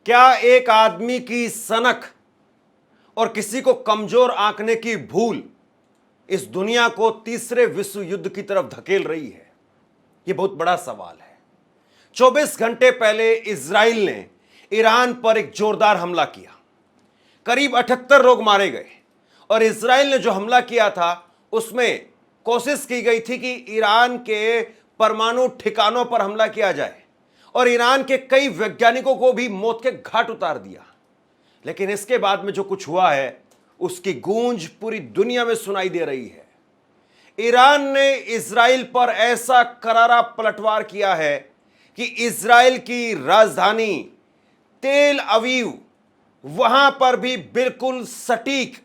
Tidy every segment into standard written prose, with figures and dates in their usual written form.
क्या एक आदमी की सनक और किसी को कमजोर आंकने की भूल इस दुनिया को तीसरे विश्व युद्ध की तरफ धकेल रही है? यह बहुत बड़ा सवाल है। 24 घंटे पहले इजराइल ने ईरान पर एक जोरदार हमला किया। करीब 78 लोग मारे गए और इजराइल ने जो हमला किया था उसमें कोशिश की गई थी कि ईरान के परमाणु ठिकानों पर हमला किया जाए और ईरान के कई वैज्ञानिकों को भी मौत के घाट उतार दिया। लेकिन इसके बाद में जो कुछ हुआ है उसकी गूंज पूरी दुनिया में सुनाई दे रही है। ईरान ने इजराइल पर ऐसा करारा पलटवार किया है कि इजराइल की राजधानी तेल अवीव, वहां पर भी बिल्कुल सटीक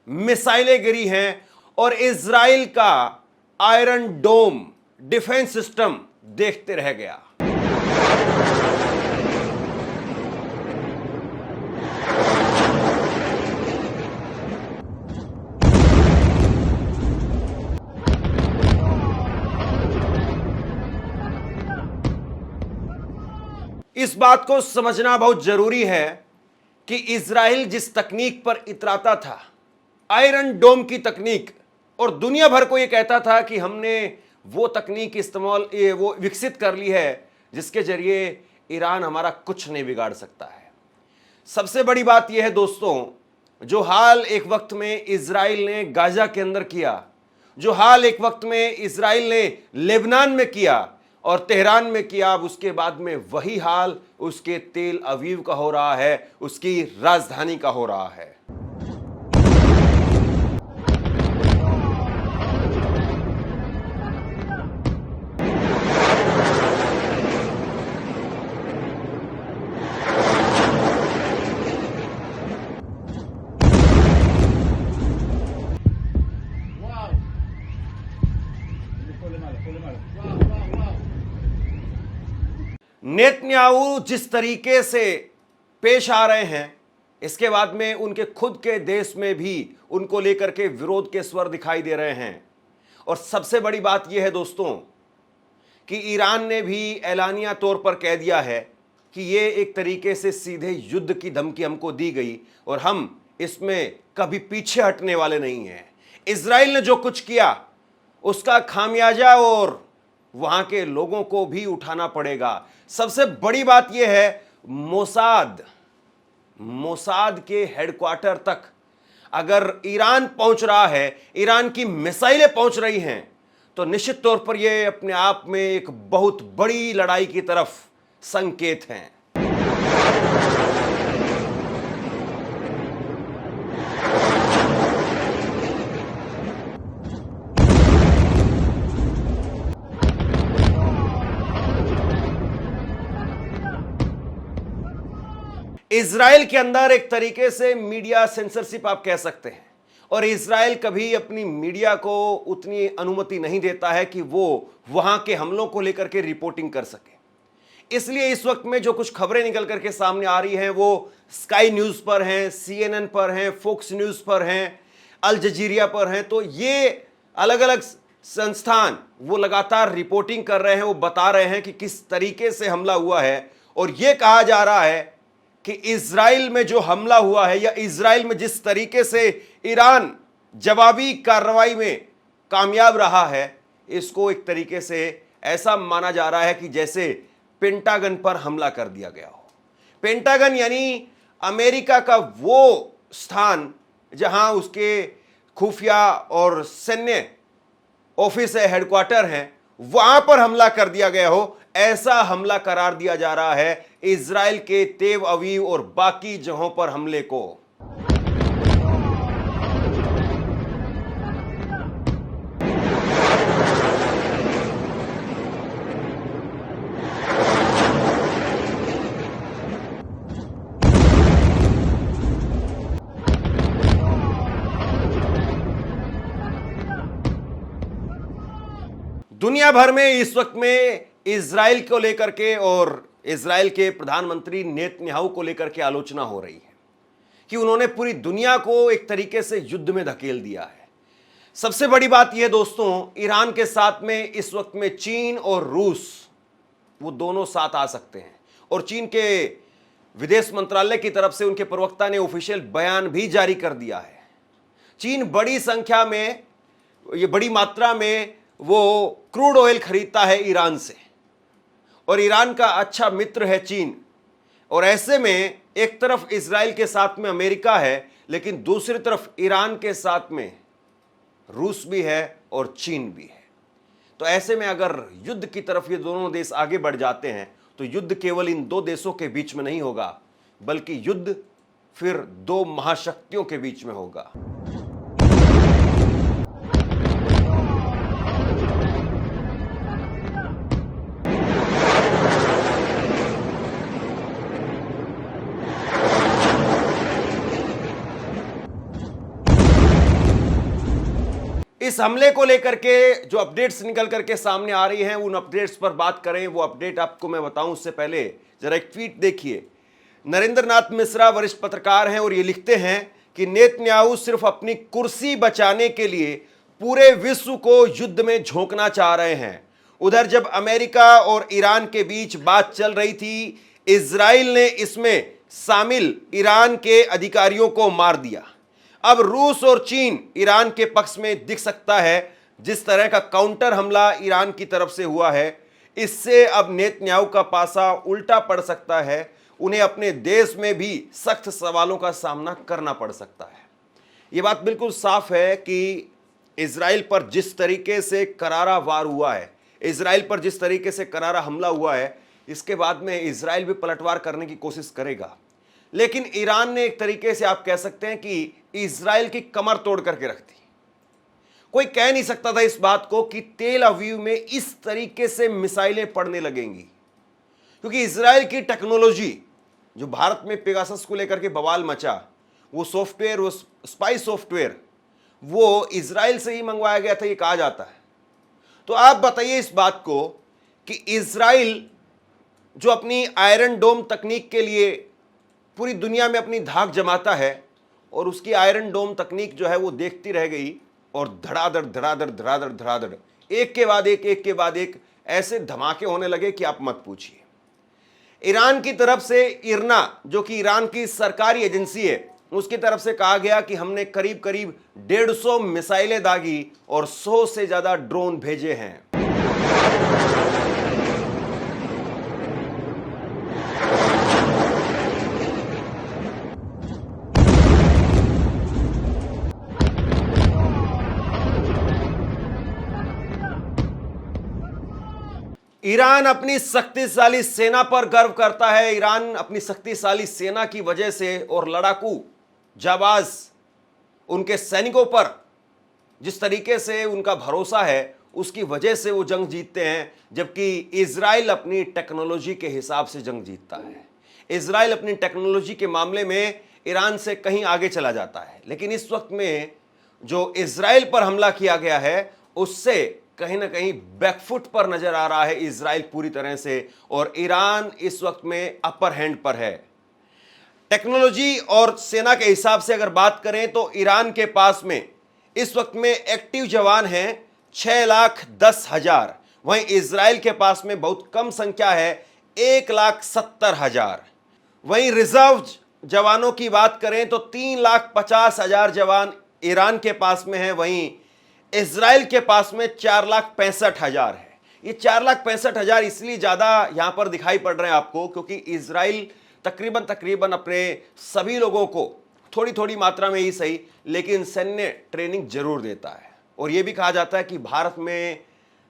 मिसाइलें गिरी हैं और इजराइल का आयरन डोम डिफेंस सिस्टम देखते रह गया। इस बात को समझना बहुत जरूरी है कि इजराइल जिस तकनीक पर इतराता था, आयरन डोम की तकनीक, और दुनिया भर को यह कहता था कि हमने वो तकनीक वो विकसित कर ली है जिसके जरिए ईरान हमारा कुछ नहीं बिगाड़ सकता है। सबसे बड़ी बात यह है दोस्तों, जो हाल एक वक्त में इजराइल ने गाजा के अंदर किया, जो हाल एक वक्त में इजराइल ने लेबनान में किया और तेहरान में किया, अब उसके बाद में वही हाल उसके तेल अवीव का हो रहा है, उसकी राजधानी का हो रहा है। नेतन्याहू जिस तरीके से पेश आ रहे हैं, इसके बाद में उनके खुद के देश में भी उनको लेकर के विरोध के स्वर दिखाई दे रहे हैं। और सबसे बड़ी बात यह है दोस्तों कि ईरान ने भी ऐलानिया तौर पर कह दिया है कि यह एक तरीके से सीधे युद्ध की धमकी हमको दी गई और हम इसमें कभी पीछे हटने वाले नहीं हैं। इजराइल ने जो कुछ किया उसका खामियाजा और वहां के लोगों को भी उठाना पड़ेगा। सबसे बड़ी बात यह है, मोसाद के हेडक्वार्टर तक अगर ईरान पहुंच रहा है, ईरान की मिसाइलें पहुंच रही हैं, तो निश्चित तौर पर यह अपने आप में एक बहुत बड़ी लड़ाई की तरफ संकेत है। इजराइल के अंदर एक तरीके से मीडिया सेंसरशिप आप कह सकते हैं, और इजराइल कभी अपनी मीडिया को उतनी अनुमति नहीं देता है कि वो वहां के हमलों को लेकर के रिपोर्टिंग कर सके। इसलिए इस वक्त में जो कुछ खबरें निकल करके सामने आ रही हैं वो स्काई न्यूज पर हैं, CNN पर हैं, फोक्स न्यूज पर हैं, अल जजीरिया पर हैं। तो ये अलग अलग संस्थान वो लगातार रिपोर्टिंग कर रहे हैं, वो बता रहे हैं कि किस तरीके से हमला हुआ है। और ये कहा जा रहा है कि इजराइल में जो हमला हुआ है या इजराइल में जिस तरीके से ईरान जवाबी कार्रवाई में कामयाब रहा है, इसको एक तरीके से ऐसा माना जा रहा है कि जैसे पेंटागन पर हमला कर दिया गया हो। पेंटागन यानी अमेरिका का वो स्थान जहां उसके खुफिया और सैन्य ऑफिस है, हेडक्वार्टर हैं, वहां पर हमला कर दिया गया हो, ऐसा हमला करार दिया जा रहा है इजराइल के तेल अवीव और बाकी जगहों पर हमले को। दुनिया भर में इस वक्त में इजराइल को लेकर के और इजराइल के प्रधानमंत्री नेतन्याहू को लेकर के आलोचना हो रही है कि उन्होंने पूरी दुनिया को एक तरीके से युद्ध में धकेल दिया है। सबसे बड़ी बात यह दोस्तों, ईरान के साथ में इस वक्त में चीन और रूस वो दोनों साथ आ सकते हैं। और चीन के विदेश मंत्रालय की तरफ से उनके प्रवक्ता ने ऑफिशियल बयान भी जारी कर दिया है। चीन बड़ी संख्या में, ये बड़ी मात्रा में वो क्रूड ऑयल खरीदता है ईरान से, और ईरान का अच्छा मित्र है चीन। और ऐसे में एक तरफ इजराइल के साथ में अमेरिका है, लेकिन दूसरी तरफ ईरान के साथ में रूस भी है और चीन भी है। तो ऐसे में अगर युद्ध की तरफ ये दोनों देश आगे बढ़ जाते हैं तो युद्ध केवल इन दो देशों के बीच में नहीं होगा, बल्कि युद्ध फिर दो महाशक्तियों के बीच में होगा। इस हमले को लेकर के जो अपडेट्स निकल करके सामने आ रही हैं, उन अपडेट्स पर बात करें। वो अपडेट आपको मैं बताऊं उससे पहले जरा एक ट्वीट देखिए। नरेंद्र नाथ मिश्रा वरिष्ठ पत्रकार हैं और ये लिखते हैं कि नेतन्याहू सिर्फ अपनी कुर्सी बचाने के लिए पूरे विश्व को युद्ध में झोंकना चाह रहे हैं। उधर जब अमेरिका और ईरान के बीच बात चल रही थी, इजराइल ने इसमें शामिल ईरान के अधिकारियों को मार दिया। अब रूस और चीन ईरान के पक्ष में दिख सकता है। जिस तरह का काउंटर हमला ईरान की तरफ से हुआ है, इससे अब नेतन्याहू का पासा उल्टा पड़ सकता है। उन्हें अपने देश में भी सख्त सवालों का सामना करना पड़ सकता है। यह बात बिल्कुल साफ है कि इजराइल पर जिस तरीके से करारा वार हुआ है, इजराइल पर जिस तरीके से करारा हमला हुआ है, इसके बाद में इजराइल भी पलटवार करने की कोशिश करेगा। लेकिन ईरान ने एक तरीके से आप कह सकते हैं कि इजराइल की कमर तोड़ करके रख दी। कोई कह नहीं सकता था इस बात को कि तेल अवीव में इस तरीके से मिसाइलें पड़ने लगेंगी, क्योंकि इजराइल की टेक्नोलॉजी जो भारत में पेगासस को लेकर के बवाल मचा, वो सॉफ्टवेयर, वो स्पाई सॉफ्टवेयर, वो इजराइल से ही मंगवाया गया था, ये कहा जाता है। तो आप बताइए इस बात को कि इजराइल जो अपनी आयरन डोम तकनीक के लिए पूरी दुनिया में अपनी धाक जमाता है, और उसकी आयरन डोम तकनीक जो है वो देखती रह गई, और धड़ाधड़ धड़ाधड़ धड़ाधड़ धड़ाधड़ एक के बाद एक ऐसे धमाके होने लगे कि आप मत पूछिए। ईरान की तरफ से इरना, जो कि ईरान की सरकारी एजेंसी है, उसकी तरफ से कहा गया कि हमने करीब करीब 150 मिसाइलें दागी और 100 से ज्यादा ड्रोन भेजे हैं। ईरान अपनी शक्तिशाली सेना पर गर्व करता है। ईरान अपनी शक्तिशाली सेना की वजह से और लड़ाकू जाबाज उनके सैनिकों पर जिस तरीके से उनका भरोसा है, उसकी वजह से वो जंग जीतते हैं। जबकि इजराइल अपनी टेक्नोलॉजी के हिसाब से जंग जीतता है। इजराइल अपनी टेक्नोलॉजी के मामले में ईरान से कहीं आगे चला जाता है। लेकिन इस वक्त में जो इजराइल पर हमला किया गया है, उससे कहीं ना कहीं बैकफुट पर नजर आ रहा है इजराइल पूरी तरह से, और ईरान इस वक्त में अपर हैंड पर है। टेक्नोलॉजी और सेना के हिसाब से अगर बात करें तो ईरान के पास में इस वक्त में एक्टिव जवान हैं 6,10,000। वहीं इजराइल के पास में बहुत कम संख्या है 1,70,000। वहीं रिजर्व जवानों की बात करें तो 3,50,000 जवान ईरान के पास में है। वहीं इजराइल के पास में 4,65,000 है। ये 4,65,000 इसलिए ज्यादा यहां पर दिखाई पड़ रहे हैं आपको, क्योंकि इजराइल तकरीबन अपने सभी लोगों को थोड़ी थोड़ी मात्रा में ही सही, लेकिन सैन्य ट्रेनिंग जरूर देता है। और यह भी कहा जाता है कि भारत में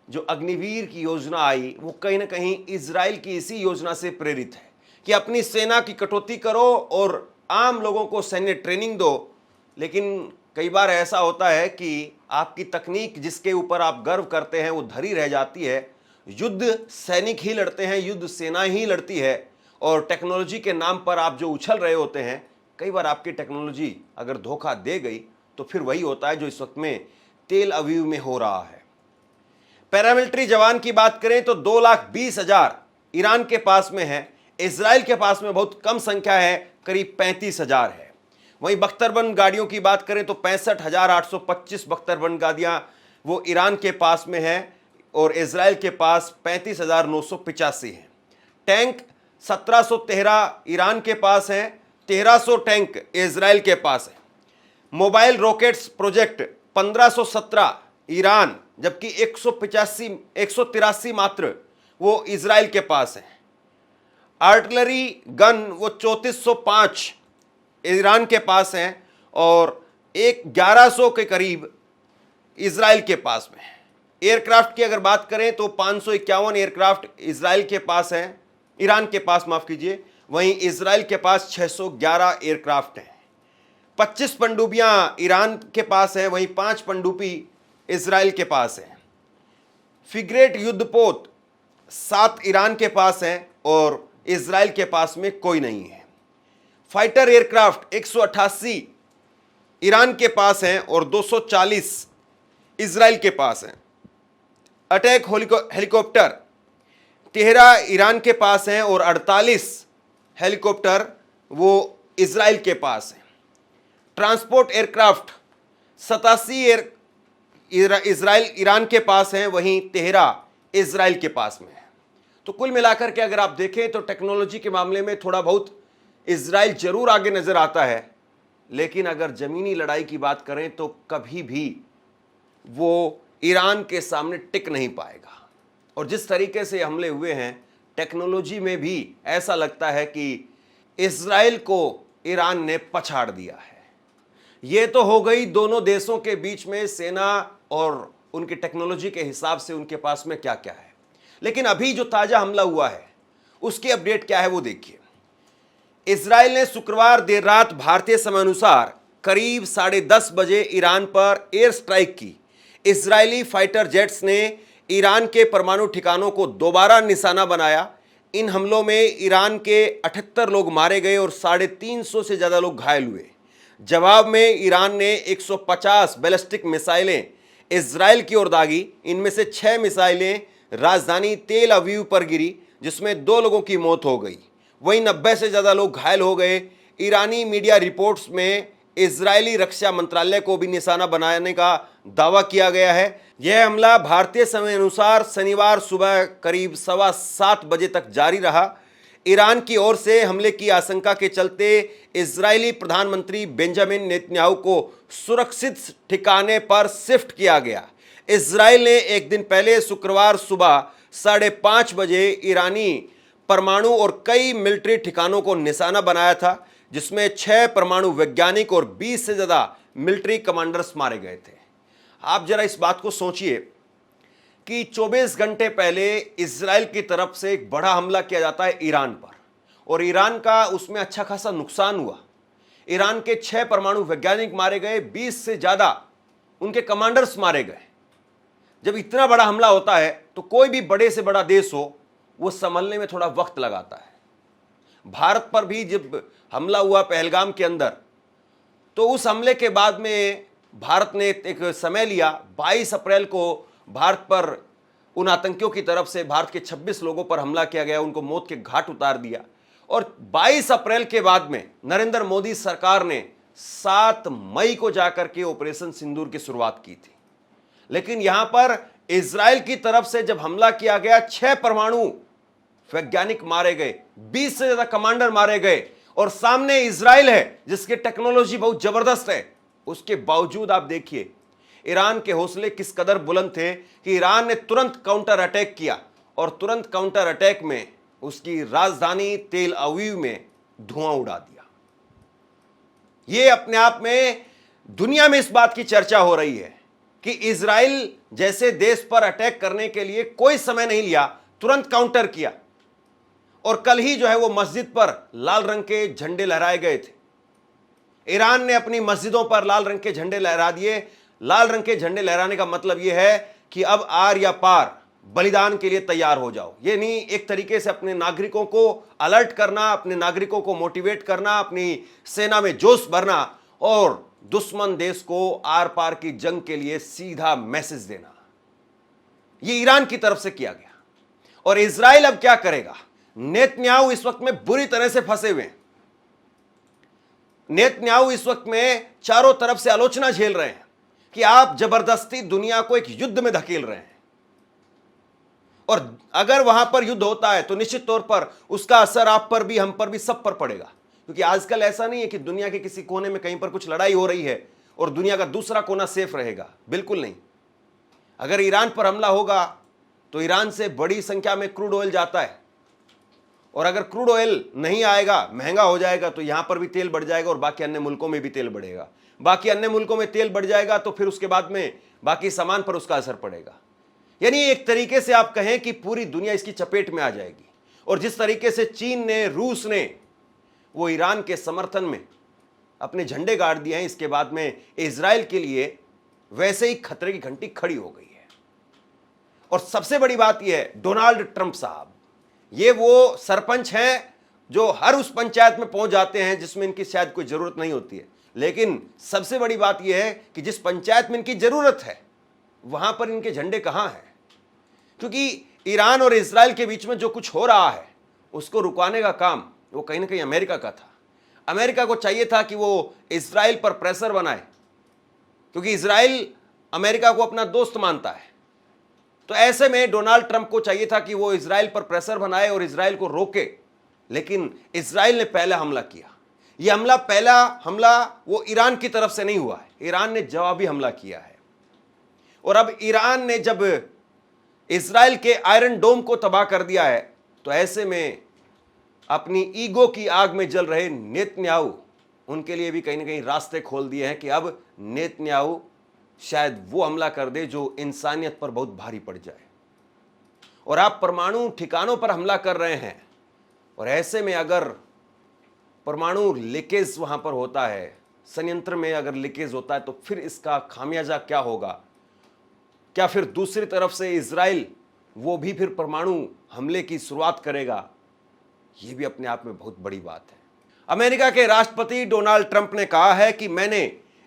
जो अग्निवीर की योजना आई, वो कहीं ना कहीं इजराइल की इसी योजना से प्रेरित है कि अपनी सेना की कटौती करो और आम लोगों को सैन्य ट्रेनिंग दो। लेकिन कई बार ऐसा होता है कि आपकी तकनीक जिसके ऊपर आप गर्व करते हैं वो धरी रह जाती है। युद्ध सैनिक ही लड़ते हैं, युद्ध सेना ही लड़ती है, और टेक्नोलॉजी के नाम पर आप जो उछल रहे होते हैं, कई बार आपकी टेक्नोलॉजी अगर धोखा दे गई तो फिर वही होता है जो इस वक्त में तेल अवीव में हो रहा है। पैरामिलिट्री जवान की बात करें तो 2,20,000 ईरान के पास में है। इजराइल के पास में बहुत कम संख्या है, करीब 35,000 है। वहीं बख्तरबंद गाड़ियों की बात करें तो 65,825 बख्तरबंद गाड़ियां वो ईरान के पास में है, और इजराइल के पास 35,985 है। टैंक 1713 ईरान के पास हैं, 1300 टैंक इजराइल के पास है। मोबाइल रॉकेट्स प्रोजेक्ट 1517 ईरान, जबकि 183 मात्र वो इजराइल के पास है। आर्टिलरी गन वो 3405 ईरान के पास हैं और 1100 के करीब इजराइल के पास में है। एयरक्राफ्ट की अगर बात करें तो 551 एयरक्राफ्ट इजराइल के पास हैं, ईरान के पास माफ कीजिए, वहीं इजराइल के पास 611 एयरक्राफ्ट हैं। 25 पनडुब्बियां ईरान के पास हैं, वहीं 5 पनडुब्बी इजराइल के पास हैं। फ्रिगेट युद्धपोत 7 ईरान के पास हैं और इजराइल के पास में कोई नहीं है। फाइटर एयरक्राफ्ट 188 ईरान के पास हैं और 240 इजराइल के पास हैं। अटैक हेलीकॉप्टर 13 ईरान के पास हैं और 48 हेलीकॉप्टर वो इजराइल के पास हैं। ट्रांसपोर्ट एयरक्राफ्ट 87 इजराइल ईरान के पास हैं, वहीं 13 इजराइल के पास में है। तो कुल मिलाकर के अगर आप देखें तो टेक्नोलॉजी के मामले में थोड़ा बहुत इजराइल जरूर आगे नजर आता है, लेकिन अगर जमीनी लड़ाई की बात करें तो कभी भी वो ईरान के सामने टिक नहीं पाएगा। और जिस तरीके से हमले हुए हैं टेक्नोलॉजी में भी ऐसा लगता है कि इजराइल को ईरान ने पछाड़ दिया है। यह तो हो गई दोनों देशों के बीच में सेना और उनकी टेक्नोलॉजी के हिसाब से उनके पास में क्या क्या है, लेकिन अभी जो ताजा हमला हुआ है उसकी अपडेट क्या है वो देखिए। इजराइल ने शुक्रवार देर रात भारतीय समय अनुसार करीब 10:30 बजे ईरान पर एयर स्ट्राइक की। इजरायली फाइटर जेट्स ने ईरान के परमाणु ठिकानों को दोबारा निशाना बनाया। इन हमलों में ईरान के 78 लोग मारे गए और 350 से ज्यादा लोग घायल हुए। जवाब में ईरान ने 150 बैलिस्टिक मिसाइलें इजराइल की ओर दागी। इनमें से 6 मिसाइलें राजधानी तेल अवीव पर गिरी, जिसमें 2 लोगों की मौत हो गई, वहीं 90 से ज्यादा लोग घायल हो गए। ईरानी मीडिया रिपोर्ट्स में इजरायली रक्षा मंत्रालय को भी निशाना बनाने का दावा किया गया है। यह हमला भारतीय समय अनुसार शनिवार सुबह करीब 7:15 बजे तक जारी रहा। ईरान की ओर से हमले की आशंका के चलते इजरायली प्रधानमंत्री बेंजामिन नेतन्याहू को सुरक्षित ठिकाने पर शिफ्ट किया गया। इजराइल ने एक दिन पहले शुक्रवार सुबह 5:30 बजे ईरानी परमाणु और कई मिलिट्री ठिकानों को निशाना बनाया था, जिसमें 6 परमाणु वैज्ञानिक और 20 से ज्यादा मिलिट्री कमांडर्स मारे गए थे। आप जरा इस बात को सोचिए कि 24 घंटे पहले इजराइल की तरफ से एक बड़ा हमला किया जाता है ईरान पर, और ईरान का उसमें अच्छा खासा नुकसान हुआ। ईरान के 6 परमाणु वैज्ञानिक मारे गए, 20 से ज्यादा उनके कमांडर्स मारे गए। जब इतना बड़ा हमला होता है तो कोई भी बड़े से बड़ा देश हो वो संभलने में थोड़ा वक्त लगाता है। भारत पर भी जब हमला हुआ पहलगाम के अंदर, तो उस हमले के बाद में भारत ने एक समय लिया। 22 अप्रैल को भारत पर उन आतंकियों की तरफ से भारत के 26 लोगों पर हमला किया गया, उनको मौत के घाट उतार दिया। और 22 अप्रैल के बाद में नरेंद्र मोदी सरकार ने 7 मई को जाकर के ऑपरेशन सिंदूर की शुरुआत की थी। लेकिन यहां पर इजराइल की तरफ से जब हमला किया गया, 6 परमाणु वैज्ञानिक मारे गए, 20 से ज्यादा कमांडर मारे गए, और सामने इजराइल है जिसकी टेक्नोलॉजी बहुत जबरदस्त है। उसके बावजूद आप देखिए ईरान के हौसले किस कदर बुलंद थे कि ईरान ने तुरंत काउंटर अटैक किया, और तुरंत काउंटर अटैक में उसकी राजधानी तेल अवीव में धुआं उड़ा दिया। यह अपने आप में दुनिया में इस बात की चर्चा हो रही है कि इजराइल जैसे देश पर अटैक करने के लिए कोई समय नहीं लिया, तुरंत काउंटर किया। और कल ही जो है वो मस्जिद पर लाल रंग के झंडे लहराए गए थे। ईरान ने अपनी मस्जिदों पर लाल रंग के झंडे लहरा दिए। लाल रंग के झंडे लहराने का मतलब यह है कि अब आर या पार बलिदान के लिए तैयार हो जाओ। ये नहीं, एक तरीके से अपने नागरिकों को अलर्ट करना, अपने नागरिकों को मोटिवेट करना, अपनी सेना में जोश भरना और दुश्मन देश को आर पार की जंग के लिए सीधा मैसेज देना। यह ईरान की तरफ से किया गया। और इजराइल अब क्या करेगा? नेतन्याहू इस वक्त में बुरी तरह से फंसे हुए हैं। नेतन्याहू इस वक्त में चारों तरफ से आलोचना झेल रहे हैं कि आप जबरदस्ती दुनिया को एक युद्ध में धकेल रहे हैं। और अगर वहां पर युद्ध होता है तो निश्चित तौर पर उसका असर आप पर भी, हम पर भी, सब पर पड़ेगा। क्योंकि आजकल ऐसा नहीं है कि दुनिया के किसी कोने में कहीं पर कुछ लड़ाई हो रही है और दुनिया का दूसरा कोना सेफ रहेगा, बिल्कुल नहीं। अगर ईरान पर हमला होगा तो ईरान से बड़ी संख्या में क्रूड ऑयल जाता है, और अगर क्रूड ऑयल नहीं आएगा, महंगा हो जाएगा, तो यहां पर भी तेल बढ़ जाएगा और बाकी अन्य मुल्कों में भी तेल बढ़ेगा। बाकी अन्य मुल्कों में तेल बढ़ जाएगा तो फिर उसके बाद में बाकी सामान पर उसका असर पड़ेगा। यानी एक तरीके से आप कहें कि पूरी दुनिया इसकी चपेट में आ जाएगी। और जिस तरीके से चीन ने, रूस ने वो ईरान के समर्थन में अपने झंडे गाड़ दिए हैं, इसके बाद में इजराइल के लिए वैसे ही खतरे की घंटी खड़ी हो गई है। और सबसे बड़ी बात यह है, डोनाल्ड ट्रंप साहब, ये वो सरपंच हैं जो हर उस पंचायत में पहुंच जाते हैं जिसमें इनकी शायद कोई जरूरत नहीं होती है, लेकिन सबसे बड़ी बात यह है कि जिस पंचायत में इनकी जरूरत है वहां पर इनके झंडे कहां हैं। क्योंकि ईरान और इजराइल के बीच में जो कुछ हो रहा है उसको रुकवाने का काम वो कहीं ना कहीं अमेरिका का था। अमेरिका को चाहिए था कि वो इजराइल पर प्रेशर बनाए, क्योंकि इजराइल अमेरिका को अपना दोस्त मानता है। तो ऐसे में डोनाल्ड ट्रंप को चाहिए था कि वो इजराइल पर प्रेशर बनाए और इजराइल को रोके, लेकिन इजराइल ने पहला हमला किया। यह पहला हमला वो ईरान की तरफ से नहीं हुआ है, ईरान ने जवाबी हमला किया है। और अब ईरान ने जब इजराइल के आयरन डोम को तबाह कर दिया है, तो ऐसे में अपनी ईगो की आग में जल रहे नेतन्याहू, उनके लिए भी कहीं ना कहीं रास्ते खोल दिए हैं कि अब नेतन्याहू शायद वो हमला कर दे जो इंसानियत पर बहुत भारी पड़ जाए। और आप परमाणु ठिकानों पर हमला कर रहे हैं, और ऐसे में अगर परमाणु लीकेज वहां पर होता है, संयंत्र में अगर लीकेज होता है, तो फिर इसका खामियाजा क्या होगा। क्या फिर दूसरी तरफ से इजराइल वो भी फिर परमाणु हमले की शुरुआत करेगा? यह भी अपने आप में बहुत बड़ी बात है। अमेरिका के राष्ट्रपति डोनाल्ड ट्रंप ने कहा है कि मैंने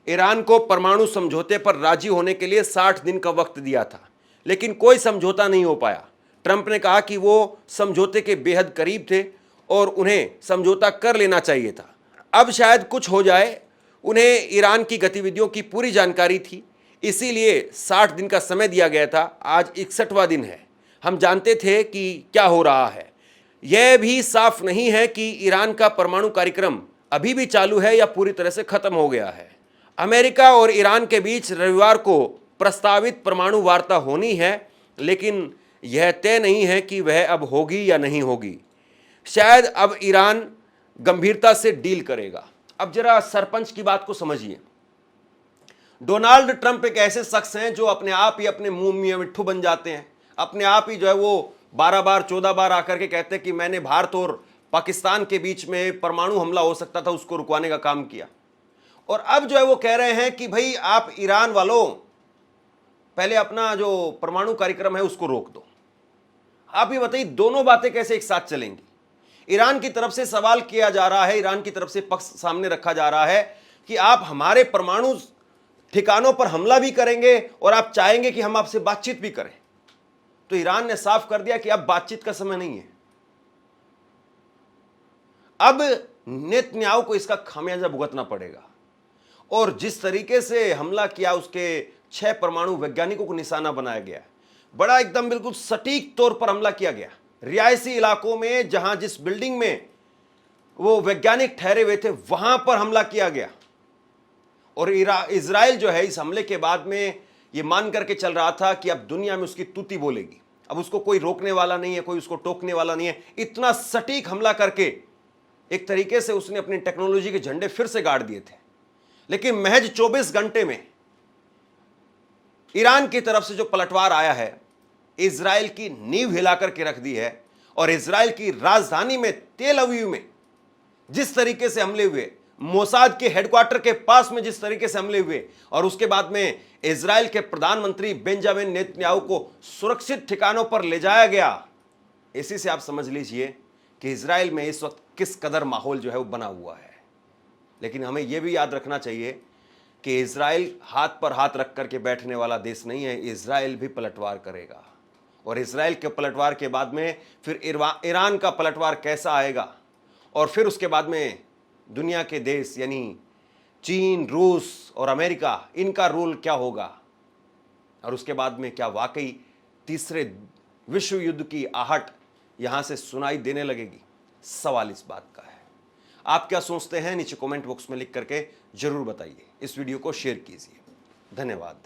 ईरान को परमाणु समझौते पर राजी होने के लिए 60 दिन का वक्त दिया था, लेकिन कोई समझौता नहीं हो पाया। ट्रंप ने कहा कि वो समझौते के बेहद करीब थे और उन्हें समझौता कर लेना चाहिए था। अब शायद कुछ हो जाए। उन्हें ईरान की गतिविधियों की पूरी जानकारी थी, इसीलिए 60 दिन का समय दिया गया था। आज 61वां दिन है। हम जानते थे कि क्या हो रहा है। यह भी साफ नहीं है कि ईरान का परमाणु कार्यक्रम अभी भी चालू है या पूरी तरह से खत्म हो गया है। अमेरिका और ईरान के बीच रविवार को प्रस्तावित परमाणु वार्ता होनी है, लेकिन यह तय नहीं है कि वह अब होगी या नहीं होगी। शायद अब ईरान गंभीरता से डील करेगा। अब जरा सरपंच की बात को समझिए। डोनाल्ड ट्रंप एक ऐसे शख्स हैं जो अपने आप ही अपने मुंह में मिट्ठू बन जाते हैं। अपने आप ही जो है वो 12 बार 14 बार आकर के कहते हैं कि मैंने भारत और पाकिस्तान के बीच में परमाणु हमला हो सकता था, उसको रुकवाने का काम किया। और अब जो है वो कह रहे हैं कि भाई आप ईरान वालों पहले अपना जो परमाणु कार्यक्रम है उसको रोक दो। आप ये बताइए दोनों बातें कैसे एक साथ चलेंगी? ईरान की तरफ से सवाल किया जा रहा है, ईरान की तरफ से पक्ष सामने रखा जा रहा है कि आप हमारे परमाणु ठिकानों पर हमला भी करेंगे और आप चाहेंगे कि हम आपसे बातचीत भी करें। तो ईरान ने साफ कर दिया कि अब बातचीत का समय नहीं है। अब नेतन्याहू को इसका खामियाजा भुगतना पड़ेगा। और जिस तरीके से हमला किया, उसके 6 परमाणु वैज्ञानिकों को निशाना बनाया गया। बड़ा एकदम बिल्कुल सटीक तौर पर हमला किया गया। रिहायशी इलाकों में जहां जिस बिल्डिंग में वो वैज्ञानिक ठहरे हुए थे वहां पर हमला किया गया। और इजराइल जो है इस हमले के बाद में ये मान करके चल रहा था कि अब दुनिया में उसकी तूती बोलेगी, अब उसको कोई रोकने वाला नहीं है, कोई उसको टोकने वाला नहीं है। इतना सटीक हमला करके एक तरीके से उसने अपनी टेक्नोलॉजी के झंडे फिर से गाड़ दिए थे। लेकिन महज 24 घंटे में ईरान की तरफ से जो पलटवार आया है, इजराइल की नींव हिलाकर के रख दी है। और इजराइल की राजधानी में तेल अवीव में जिस तरीके से हमले हुए, मोसाद के हेडक्वार्टर के पास में जिस तरीके से हमले हुए, और उसके बाद में इजराइल के प्रधानमंत्री बेंजामिन नेतन्याहू को सुरक्षित ठिकानों पर ले जाया गया, इसी से आप समझ लीजिए कि इजराइल में इस वक्त किस कदर माहौल जो है वो बना हुआ है। लेकिन हमें यह भी याद रखना चाहिए कि इजराइल हाथ पर हाथ रख करके बैठने वाला देश नहीं है। इजराइल भी पलटवार करेगा, और इजराइल के पलटवार के बाद में फिर ईरान का पलटवार कैसा आएगा, और फिर उसके बाद में दुनिया के देश यानी चीन, रूस और अमेरिका, इनका रोल क्या होगा, और उसके बाद में क्या वाकई तीसरे विश्व युद्ध की आहट यहां से सुनाई देने लगेगी? सवाल इस बात का है। आप क्या सोचते हैं नीचे कमेंट बॉक्स में लिख करके जरूर बताइए। इस वीडियो को शेयर कीजिए। धन्यवाद।